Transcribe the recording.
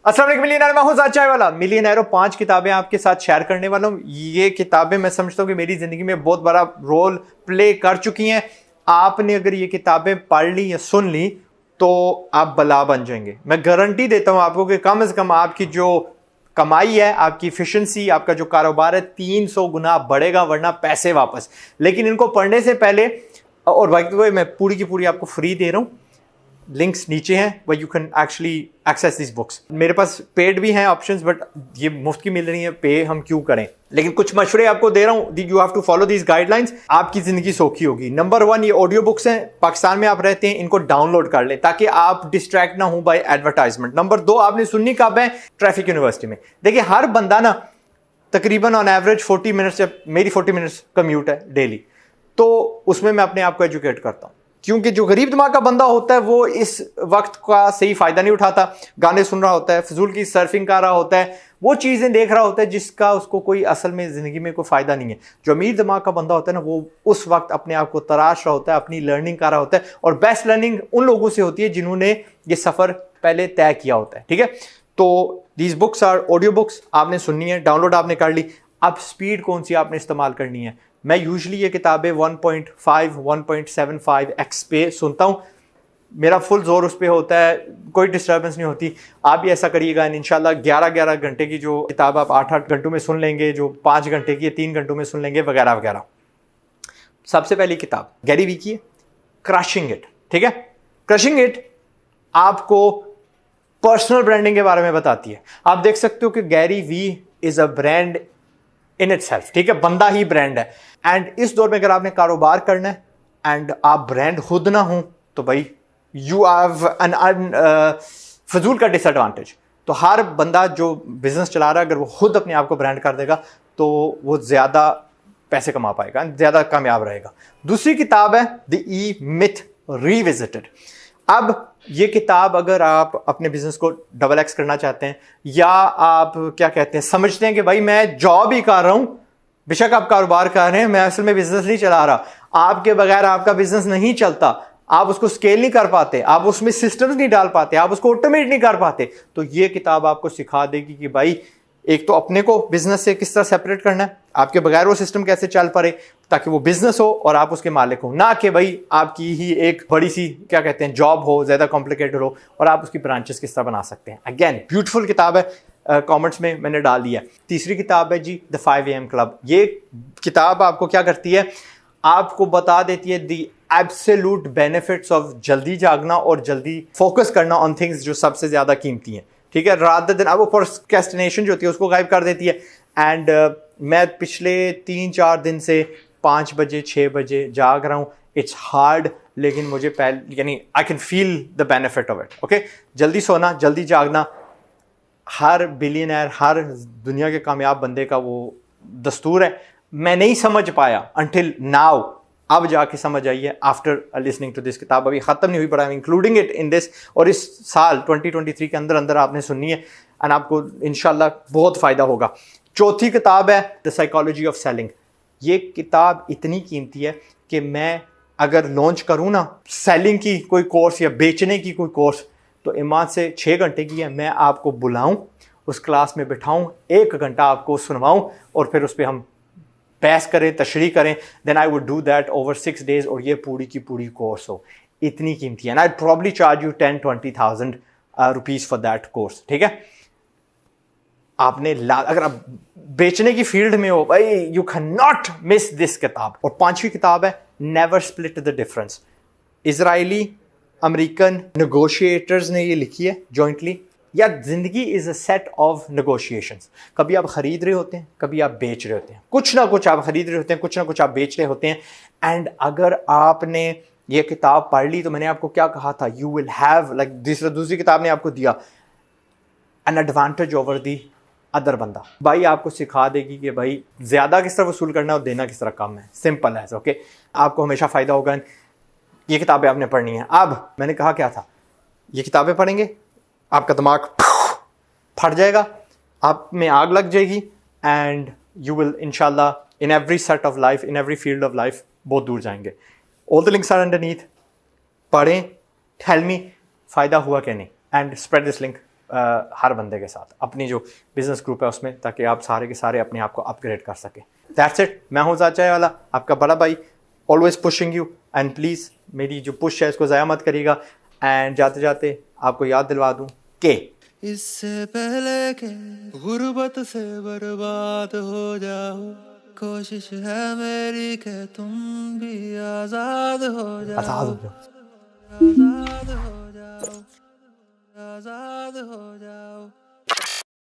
अस्सलाम वालेकुम मिलियनेयर, मैं हूं ज़ाद चाय वाला। मिलियनेयरों 5 किताबें आपके साथ शेयर करने वाला हूं। ये किताबें मैं समझता हूं कि मेरी ज़िंदगी में बहुत बड़ा रोल प्ले कर चुकी हैं। आपने अगर ये किताबें पढ़ ली या सुन ली तो आप बला बन जाएंगे। मैं गारंटी देता हूं आपको कि कम से कम आपकी जो कमाई है, आपकी एफिशिएंसी, आपका जो कारोबार है 300 गुना बढ़ेगा, वरना पैसे वापस। लेकिन इनको पढ़ने से पहले, और बाय द वे मैं पूरी की पूरी आपको फ्री दे रहा हूं, लिंक्स नीचे हैं where you can actually access these books। मेरे पास पेड भी हैं ऑप्शंस, बट ये मुफ्त की मिल रही है, पे हम क्यों करें। लेकिन कुछ मशवरे आपको दे रहा हूं, you have to follow these guidelines, आपकी जिंदगी सौखी होगी। नंबर 1, ये ऑडियो बुक्स हैं, पाकिस्तान में आप रहते हैं, इनको डाउनलोड कर लें ताकि आप डिस्ट्रैक्ट ना हो बाय एडवर्टाइजमेंट। नंबर 2, आपने सुननी कब है? ट्रैफिक यूनिवर्सिटी में। देखिए हर बंदा ना तकरीबन ऑन एवरेज 40 मिनट्स, मेरी 40 मिनट्स कम्यूट है डेली, तो उसमें मैं अपने आप को एजुकेट करता हूं। क्योंकि जो गरीब दिमाग का बंदा होता है वो इस वक्त का सही फायदा नहीं उठाता, गाने सुन रहा होता है, फिजूल की सर्फिंग कर रहा होता है, वो चीजें देख रहा होता है जिसका उसको कोई असल में जिंदगी में कोई फायदा नहीं है। जो अमीर दिमाग का बंदा होता है ना, वो उस वक्त अपने आप को तराश रहा होता है, अपनी लर्निंग कर रहा होता है, और बेस्ट लर्निंग उन लोगों से होती है जिन्होंने ये सफर पहले तय किया होता है। ठीक है, तो these books are audio books, आपने सुननी है, डाउनलोड आपने कर ली। अब स्पीड कौन सी आपने इस्तेमाल करनी है? मैं यूजुअली ये किताबें 1.5 1.75x पे सुनता हूँ। मेरा फुल जोर उस पर होता है, कोई डिस्टर्बेंस नहीं होती। आप भी ऐसा करिएगा, इंशाल्लाह 11-11 घंटे की जो किताब आप 8-8 घंटों में सुन लेंगे, जो 5 घंटे की 3 घंटों में सुन लेंगे, वगैरह वगैरह। सबसे पहली किताब गैरी वी की है, क्रशिंग इट। ठीक है, क्रशिंग इट आपको पर्सनल ब्रांडिंग के बारे में बताती है। आप देख सकते हो कि Gary Vee is a brand in itself. ठीक है, बंदा ही ब्रांड है। एंड इस दौर में अगर आपने कारोबार करना है एंड आप ब्रांड खुद ना हो तो भाई यू हैव एन फजूल का डिसएडवांटेज। तो हर बंदा जो बिजनेस चला रहा है, अगर वो खुद अपने आप को ब्रांड कर देगा तो वो ज्यादा पैसे कमा पाएगा, ज्यादा कामयाब रहेगा। दूसरी किताब है द ई मिथ रिविजिटेड। अब ये किताब अगर आप अपने बिजनेस को डबल एक्स करना चाहते हैं, या आप क्या कहते हैं, समझते हैं कि भाई मैं जॉब ही कर रहा हूं, बेशक आप कारोबार कर रहे हैं, मैं असल में बिजनेस नहीं चला रहा, आपके बगैर आपका बिजनेस नहीं चलता, आप उसको स्केल नहीं कर पाते, आप उसमें सिस्टम्स नहीं डाल पाते, आप उसको ऑटोमेट नहीं कर पाते, तो ये किताब आपको सिखा देगी कि भाई एक तो अपने को बिजनेस से किस तरह सेपरेट करना है, आपके बगैर वो सिस्टम कैसे चल पड़े ताकि वो बिजनेस हो और आप उसके मालिक हो, ना कि भाई आपकी ही एक बड़ी सी क्या कहते हैं जॉब हो, ज्यादा कॉम्प्लिकेटेड हो, और आप उसकी ब्रांचेस किस तरह बना सकते हैं। अगेन ब्यूटीफुल किताब है, कमेंट्स में मैंने डाल दिया। तीसरी किताब है जी द 5 AM क्लब। ये किताब आपको क्या करती है, आपको बता देती है द एब्सोल्यूट बेनिफिट्स ऑफ जल्दी जागना और जल्दी फोकस करना ऑन थिंग्स जो सबसे ज्यादा कीमती हैं। ठीक है, रादर देन वो प्रोक्रेस्टिनेशन जो होती है उसको गायब कर देती है। एंड मैं पिछले 3-4 दिन से 5 बजे 6 बजे जाग रहा हूँ। इट्स हार्ड, लेकिन मुझे पहले यानी I can feel the benefit of it. Okay, जल्दी सोना, जल्दी जागना हर बिलियनर, हर दुनिया के कामयाब बंदे का वो दस्तूर है। मैं नहीं समझ पाया अंटिल नाउ, अब जाके समझ आई है आफ्टर लिसनिंग टू दिस। किताब अभी खत्म नहीं हुई, but I am including it in this, और इस साल 2023 के अंदर अंदर आपने सुननी है एंड आपको इंशाल्लाह बहुत फायदा होगा। चौथी किताब है द साइकोलॉजी ऑफ सेलिंग। ये किताब इतनी कीमती है कि मैं अगर लॉन्च करूँ ना सेलिंग की कोई कोर्स या बेचने की कोई कोर्स, तो ईमान से 6 घंटे की है। मैं आपको बुलाऊं, उस क्लास में बिठाऊं, 1 घंटा आपको सुनवाऊं, और फिर उस पर हम बहस करें, तशरीह करें, then I would do that over 6 days, और ये पूरी की पूरी कोर्स हो। इतनी कीमती है ना, I probably charge you 10-20,000 rupees for that course. ठीक है, आपने अगर आप बेचने की फील्ड में हो भाई, you can not miss this किताब। और 5वीं किताब है never split the difference. Israeli American negotiators ने ये लिखी है जॉइंटली। या जिंदगी is a set of negotiations. कभी आप खरीद रहे होते हैं, कभी आप बेच रहे होते हैं, कुछ ना कुछ आप खरीद रहे होते हैं, कुछ ना कुछ आप बेच रहे होते हैं। एंड अगर आपने ये किताब पढ़ ली, तो मैंने आपको क्या कहा था, यू विल हैव लाइक दूसरी किताब ने आपको दिया an advantage over the other बंदा। भाई आपको सिखा देगी कि भाई ज्यादा किस तरह वसूल करना है और देना किस तरह कम है। सिंपल है। ओके, आपको हमेशा फायदा होगा। ये किताबें आपने पढ़नी है। अब मैंने कहा क्या था, ये किताबें पढ़ेंगे आपका दिमाग फट जाएगा, आप में आग लग जाएगी, एंड यू विल इंशाल्लाह in every set of life, in every field of life बहुत दूर जाएंगे। All the links are underneath. पढ़ें, टेल मी फायदा हुआ क्या नहीं, एंड स्प्रेड दिस लिंक ہر بندے کے ساتھ اپنی جو بزنس گروپ ہے اس میں, تاکہ آپ سارے کے سارے اپنے آپ کو اپ گریڈ کر سکیں. That's it. میں ہوں زاد چائے والا, آپ کا بڑا بھائی, always pushing you, and please میری جو پش ہے اس کو ضائع مت کریے گا. اینڈ جاتے جاتے آپ کو یاد دلوا دوں کہ اس سے پہلے کہ غربت سے برباد ہو جاؤ, کوشش ہے میری کہ تم بھی آزاد ہو جاؤ, آزاد ہو جاؤ, آزاد ہو جاؤ.